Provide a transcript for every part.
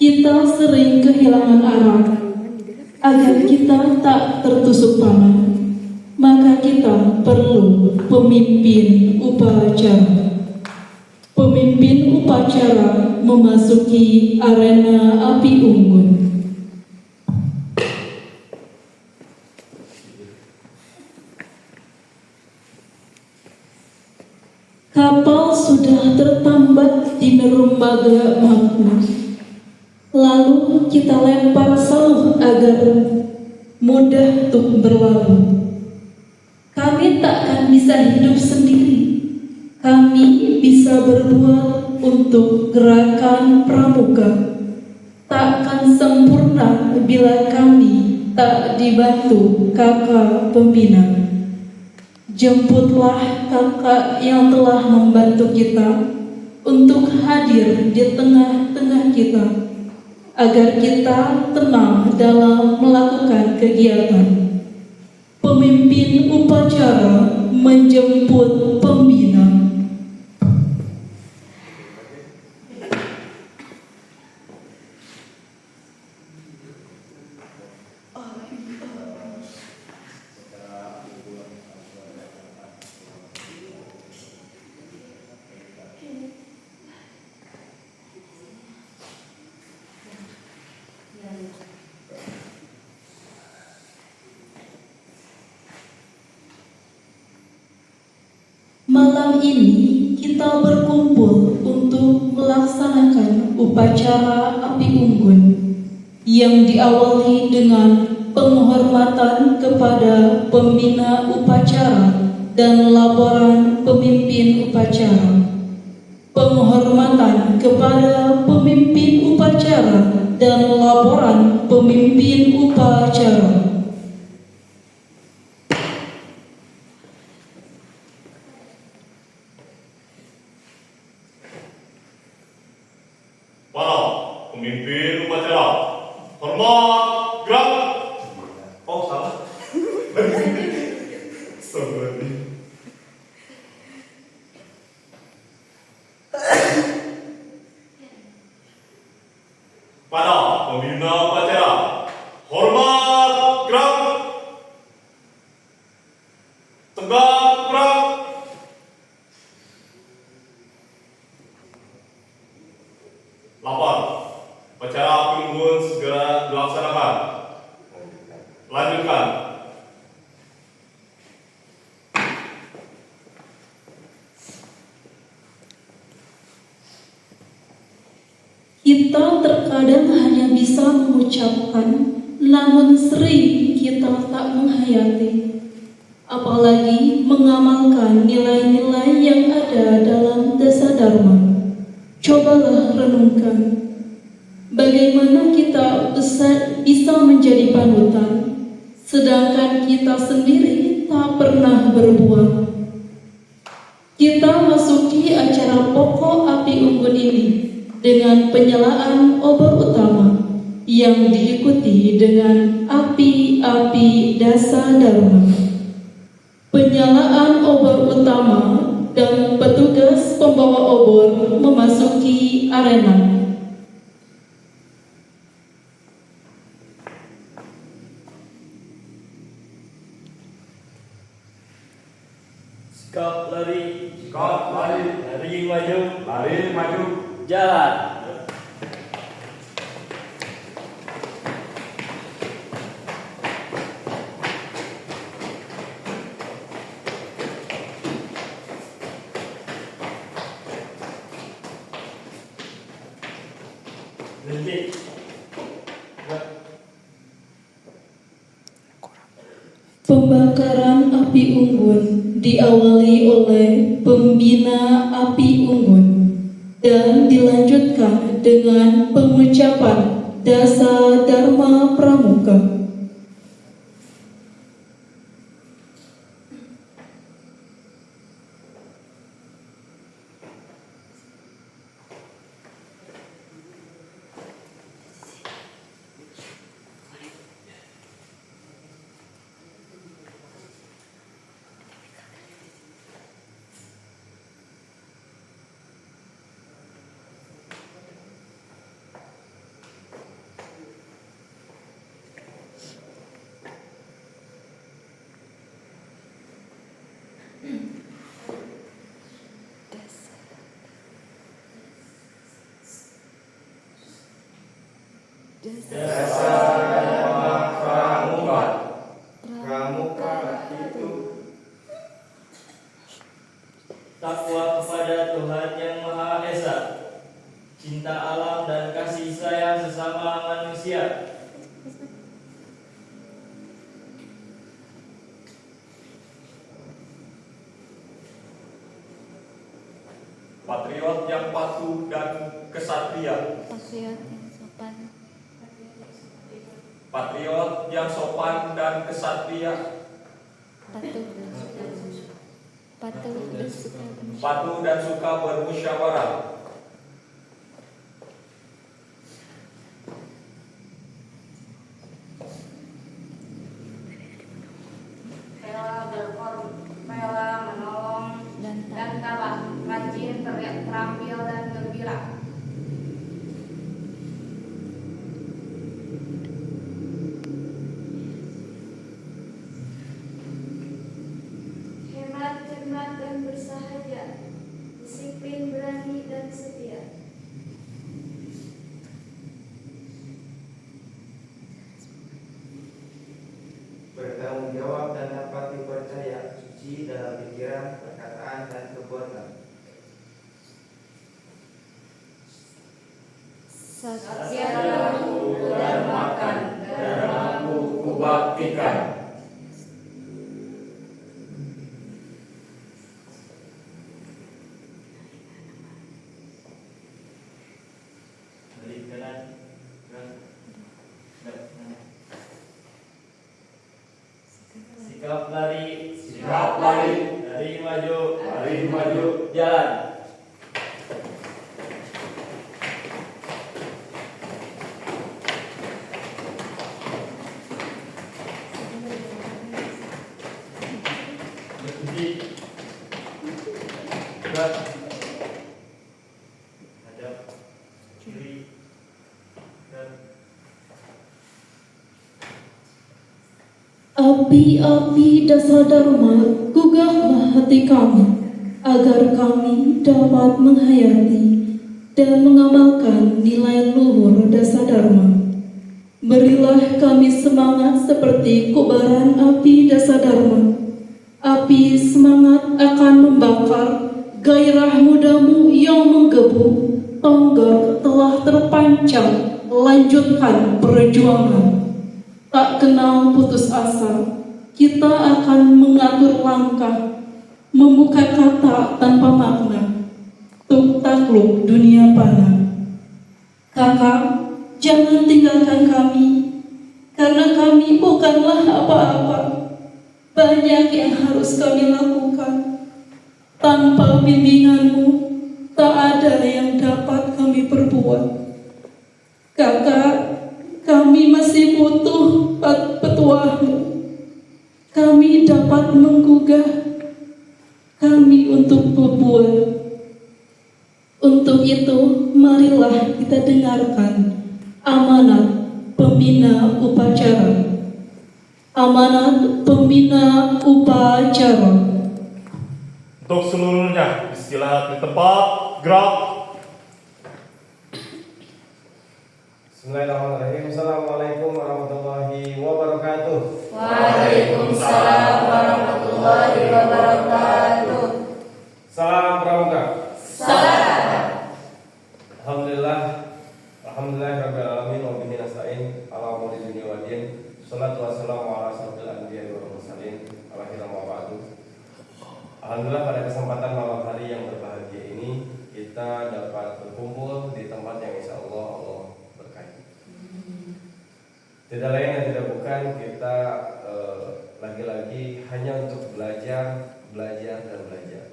Kita sering kehilangan arah. Agar kita tak tertusuk panah, maka kita perlu pemimpin upacara. Pemimpin upacara memasuki arena api unggun. Kapal sudah tertambat di dermaga makmur. Lalu kita lempar sauh agar mudah untuk berlalu. Kami takkan bisa hidup sendiri. Kami bisa berbuat untuk gerakan pramuka. Takkan sempurna bila kami tak dibantu kakak pembina. Jemputlah kakak yang telah membantu kita untuk hadir di tengah-tengah kita, agar kita tenang dalam melakukan kegiatan. Pemimpin upacara menjemput pembina. Malam ini kita berkumpul untuk melaksanakan upacara api unggun yang diawali dengan penghormatan kepada pembina upacara dan laporan pemimpin upacara. Penghormatan kepada pemimpin upacara dan laporan pemimpin upacara. Para pemimpin upacara, hormat gerak. Oh salah. Sorry. Para pembina upacara, hormat gerak. Tegak gerak. Lapor, upacara api unggun segera dilaksanakan. Lanjutkan. Kita terkadang hanya bisa mengucapkan, namun sering kita tak menghayati, apalagi mengamalkan nilai-nilai yang ada dalam Dasa Dharma. Cobalah renungkan, bagaimana kita bisa menjadi panutan, sedangkan kita sendiri tak pernah berbuat. Kita masuki acara pokok api unggun ini dengan penyalaan obor utama yang diikuti dengan api-api Dasa Dharma. Penyalaan obor utama dan petugas pembawa obor memasuki arena. Sikap lari, Lari maju, maju. jalan. Berhenti. Pembakaran api unggun diawali oleh pembina api unggun dan dilanjutkan dengan pengucapan Dasa Dharma Pramuka. Dasar pramuka. Pramuka itu takwa kepada Tuhan Yang Maha Esa, cinta alam dan kasih sayang sesama manusia. Patriot yang patuh dan kesatria. Patriot yang sopan. Patriot yang sopan dan kesatria. Patuh dan suka. Patuh dan suka. Patuh dan suka bermusyawarah. rela menolong dan tabah, rajin, terampil dan gembira. Hemat, cermat, dan bersahaja, disiplin, berani, dan setia. bertanggung jawab dan dapat dipercaya, suci dalam pikiran, perkataan, dan perbuatan. Satya dalamku kudarmakan, dharmaku kubaktikan. Balik kanan. Sikap lari. Sikap lari. Hari maju. Hari maju. Jalan. Berhenti. Gerak. Hadap. Kiri. Dan Api-api dasar dharma, gugahlah hati kami, agar kami dapat menghayati dan mengamalkan nilai luhur dasar dharma. Berilah kami semangat seperti kobaran api dasar dharma. Api semangat akan membakar, gairah mudamu yang menggebu, tonggak telah terpancang, lanjutkan perjuangan. Tak kenal putus asa, kita akan mengatur langkah, membuka kata tanpa makna, tuk takluk dunia panah. Kakak, jangan tinggalkan kami, karena kami bukanlah apa-apa. Banyak yang harus kami lakukan. Tanpa bimbinganmu, tak ada yang dapat kami perbuat. Kakak, kami masih butuh petuahmu. Kami dapat menggugah kami untuk berbuat. Untuk itu, marilah kita dengarkan amanat pembina upacara. Amanat pembina upacara. Untuk seluruhnya, istirahat di tempat, gerak. Bismillahirrahmanirrahim. Assalamualaikum warahmatullahi wabarakatuh. Waalaikumsalam warahmatullahi wabarakatuh. Salam pramuka. Salam. Alhamdulillah. Alhamdulillahirabbil alamin wa bihi nasta'in ala umuri dunya wa din. Shalatu wassalamu ala asyrofil anbiya'i wal mursalin. Alhamdulillah wa ba'du. Alhamdulillah, pada kesempatan malam hari yang berbahagia ini kita dapat berkumpul di tempat yang insya Allah berkahi. Tidak lain dan tidak bukan kita lagi-lagi hanya untuk belajar dan belajar.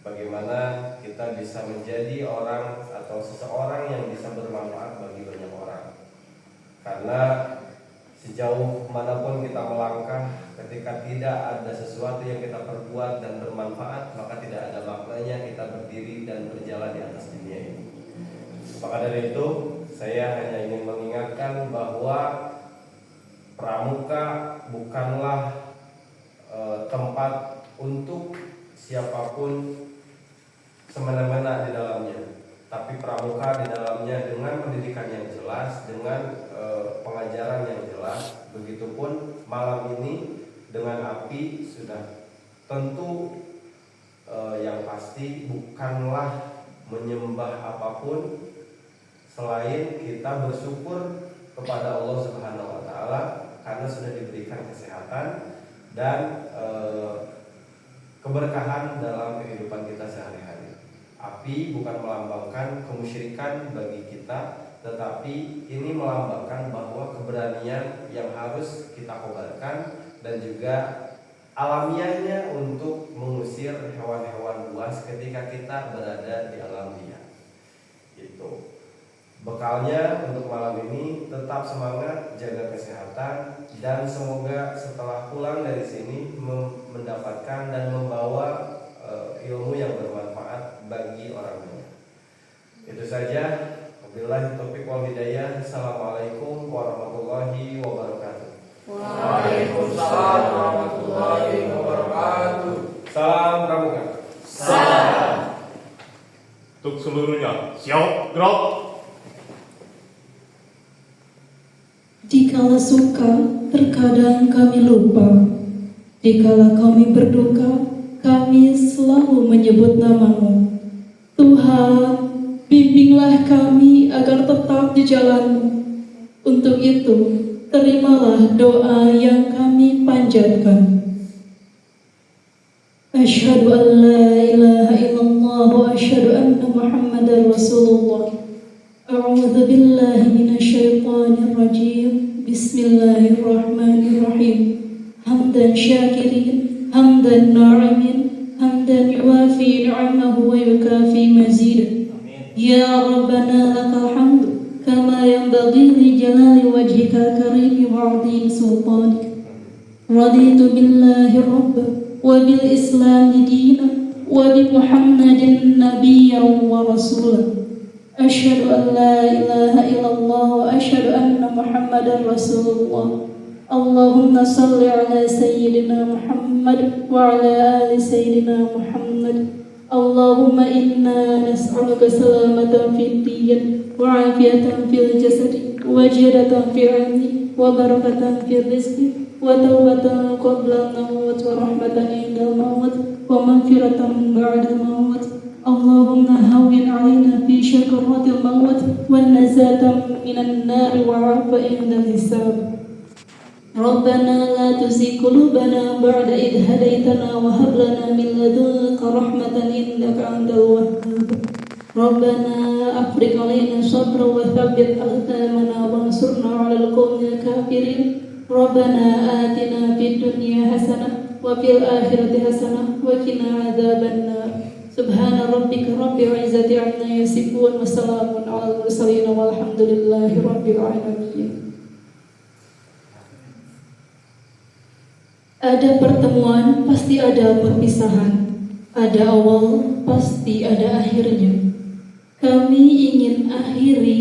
Bagaimana kita bisa menjadi orang atau seseorang yang bisa bermanfaat bagi banyak orang. Karena sejauh manapun kita melangkah, ketika tidak ada sesuatu yang kita perbuat dan bermanfaat, maka tidak ada maknanya kita berdiri dan berjalan di atas dunia ini. Maka dari itu, saya hanya ingin mengingatkan bahwa pramuka bukanlah tempat untuk siapapun semena-mena di dalamnya. tapi pramuka di dalamnya dengan pendidikan yang jelas, dengan pengajaran yang jelas. Begitupun malam ini dengan api sudah tentu yang pasti bukanlah menyembah apapun selain kita bersyukur kepada Allah Subhanahu wa taala karena sudah diberikan kesehatan dan keberkahan dalam kehidupan kita sehari-hari. Api bukan melambangkan kemusyrikan bagi kita, tetapi ini melambangkan bahwa keberanian yang harus kita kobarkan dan juga alamiahnya untuk mengusir hewan-hewan buas ketika kita berada di alam liar. Itu bekalnya untuk malam ini. Tetap semangat, jaga kesehatan, dan semoga setelah pulang dari sini mendapatkan dan membawa ilmu yang bermanfaat bagi orang banyak. Itu saja. Wabillahi taufiq wal hidayah. Assalamualaikum warahmatullahi wabarakatuh. Waalaikumsalam warahmatullahi wabarakatuh. Salam pramuka. Salam. Untuk seluruhnya, siap, gerak. Dikala suka, terkadang kami lupa. Dikala kami berduka, kami selalu menyebut nama-Mu. Tuhan, bimbinglah kami agar tetap di jalan-Mu. Untuk itu, terimalah doa yang kami panjatkan. Asyhadu an la ilaha illallah wa asyhadu anna Muhammadar Rasulullah. A'udzu billahi minasyaitonir rajim. Bismillahirrahmanirrahim. Hamdan syakirin, hamdan na'imin, hamdan yuwafi ni'amahu wa yukafi mazidah. Ya Rabbana lakal hamdu kama yanbaghi li jalali wajhika karim wa 'azim sultanik. Raditu billahi rabba wa bil islami dinan wa bi Muhammadin nabiyyan wa rasulah. Asyhadu an la ilaha illallah wa asyhadu anna Muhammadar Rasulullah. Allahumma salli ala sayyidina Muhammad wa ala ali sayyidina Muhammad. Allahumma inna nas'aluka salamatan fid din wa afiyatan fil jasad wa jadatan fil ilmi wa barakatan fil rizqi wa tawbatan qabla al-maut wa rahmatan inda al-maut wa maghfiratan ba'da al-maut. Allahumma hawwin 'alaina fi syakaratil maut wan najatan minan nar wa 'afa inda hisab. Rabbana la tuzigh qulubana ba'da idh hadaytana wa hab lana min ladunka rahmatan innaka antal wahhab. Rabbana afrigh 'alaina sabran wa thabbit aqdamana wansurna 'alal qawmil kafirin. Rabbana atina fid dunya hasanah wa fil akhirati hasanah wa qina adzaban nar. Subhana rabbika rabbil izzati amma yasifun wa salamun 'alal mursalin walhamdulillahi rabbil alamin. Ada pertemuan, pasti ada perpisahan. Ada awal, pasti ada akhirnya. Kami ingin akhiri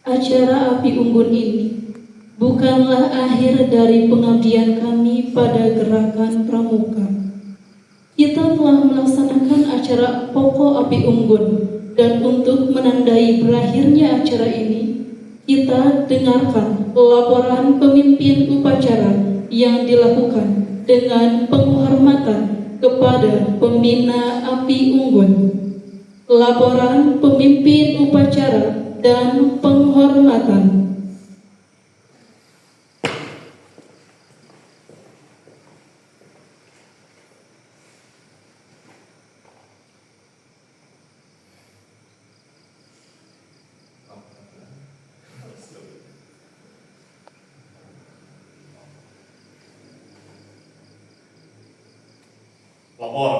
acara Api Unggun ini. Bukanlah akhir dari pengabdian kami pada gerakan pramuka. Kita telah melaksanakan acara pokok Api Unggun, dan untuk menandai berakhirnya acara ini, kita dengarkan laporan pemimpin upacara yang dilakukan dengan penghormatan kepada pembina Api Unggun. Laporan pemimpin upacara dan penghormatan. Lapor,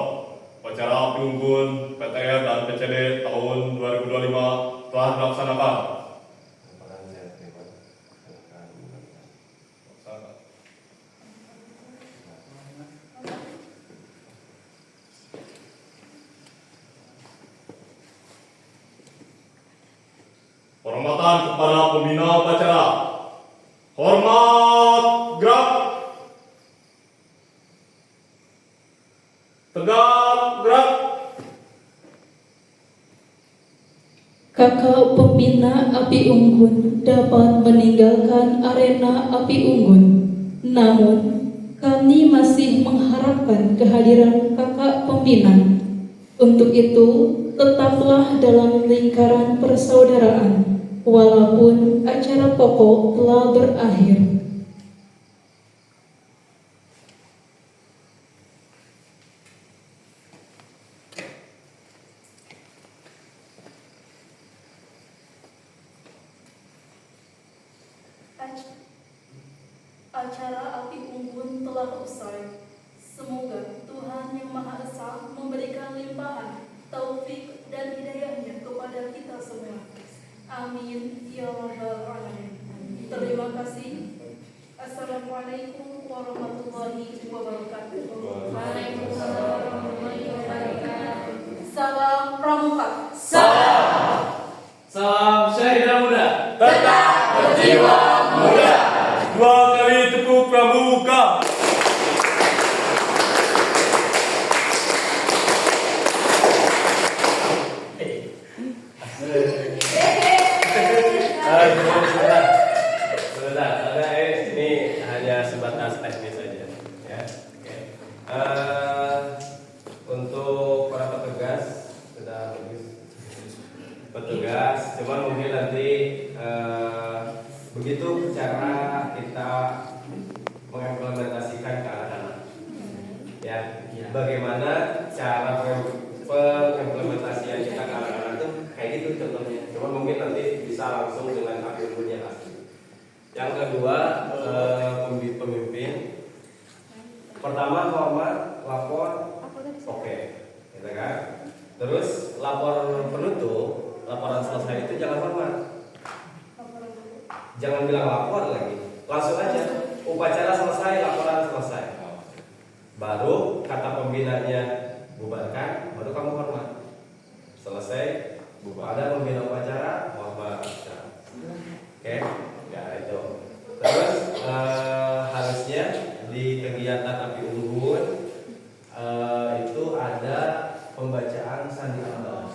upacara Api Unggun PTR dan PCD tahun 2025 telah dilaksanakan. Hormatan kepada pembina upacara. Hormat, gerak. Tegak, gerak. kakak pembina Api Unggun dapat meninggalkan arena Api Unggun. Namun, kami masih mengharapkan kehadiran kakak pembina. Untuk itu, tetaplah dalam lingkaran persaudaraan, walaupun acara pokok telah berakhir. Acara Api Unggun telah usai. Semoga Tuhan Yang Maha Esa memberikan limpahan taufik dan hidayahnya kepada kita semua. Amin ya rabbal alamin. Terima kasih. Assalamualaikum warahmatullahi wabarakatuh. Waalaikumsalam warahmatullahi wabarakatuh. Salam Pramuka. Salam Syahidah Muda. Tetap berjiwa muda. 2 kali tepuk pramuka. Sebentar, ada ini hanya sebatas teknis saja, ya. Oke. Untuk para petugas sudah bagus. Petugas, cuman mungkin nanti begitu cara kita mengimplementasikan ke anak-anak, ya. Bagaimana cara pengimplementasian kita ke anak-anak itu kayak gitu contohnya. Cuma mungkin nanti bisa langsung dengan Api Unggun yang asli. Yang kedua, pemimpin. Pertama hormat, lapor, oke, gitu kan. Terus lapor penutup, laporan selesai itu jangan hormat, jangan bilang lapor lagi, langsung aja upacara selesai, laporan selesai. Baru kata pembinanya bubarkan, baru kamu hormat. Selesai, ada pembina upacara, hormat. Oke, ya itu. Terus harusnya di kegiatan Api Unggun itu ada pembacaan sandi ambalan.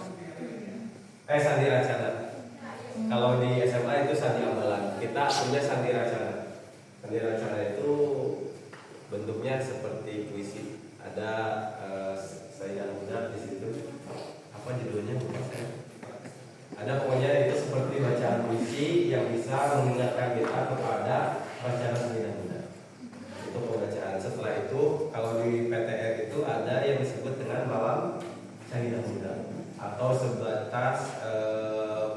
Sandi racana. Kalau di SMA itu sandi ambalan. Kita punya sandi racana. Sandi racana itu bentuknya seperti puisi. Ada Sayyidah Muda di situ. Apa judulnya? Ada pokoknya itu seperti bacaan puisi yang bisa mengingatkan kita kepada bacaan Sayyidah Muda. Itu pembacaan. Setelah itu kalau di PTR itu ada yang disebut dengan malam Sayyidah Muda atau sebatas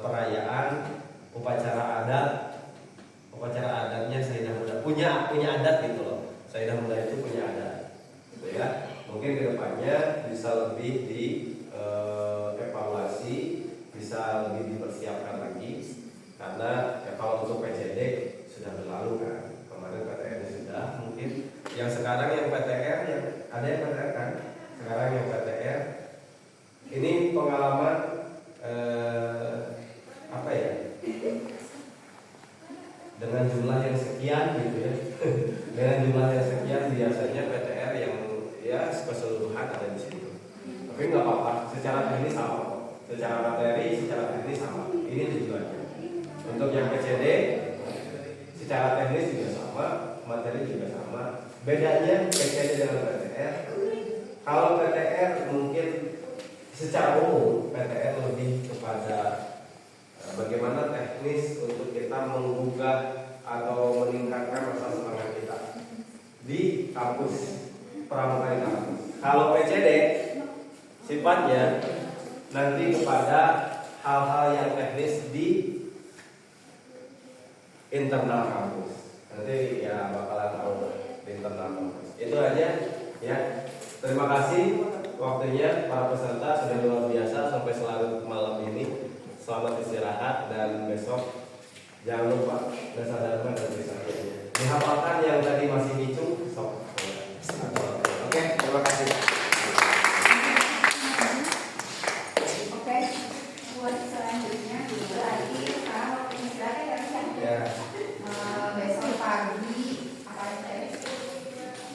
perayaan upacara adatnya Sayyidah Muda. Punya adat gitu loh. Sayyidah Muda itu punya adat. Gitu ya. Mungkin kedepannya bisa lebih di evaluasi, bisa lebih dipersiapkan lagi karena ya, kalau untuk PCD sudah berlalu kan. Kemarin PTR sudah, mungkin yang sekarang yang PTR yang ada yang PTR kan. Sekarang yang PTR ini pengalaman apa ya? Dengan jumlah yang sekian gitu ya. Dengan jumlah yang sekian biasanya PTR yang ya keseluruhan ada di situ. Tapi nggak apa-apa, secara teknis sama kok. Secara materi, secara teknis sama. Ini tujuannya. Untuk yang PCD, secara teknis juga sama, materi juga sama. Bedanya PCD dengan PTR. Kalau PTR mungkin secara umum PTR lebih kepada bagaimana teknis untuk kita menggugah atau meningkatkan rasa semangat kita di kampus, pramuka di kampus. Kalau PCD sifatnya nanti kepada hal-hal yang teknis di internal kampus. Nanti ya bakalan tahu di internal kampus. Itu aja ya. Terima kasih waktunya para peserta sudah luar biasa sampai selalu malam ini. Selamat istirahat dan besok jangan lupa dasar dharma dan wisatanya. Dihafalkan yang tadi masih ngicung sok. Oke, terima kasih. Oke, buat selanjutnya lagi sekarang waktu istirahat ya. Besok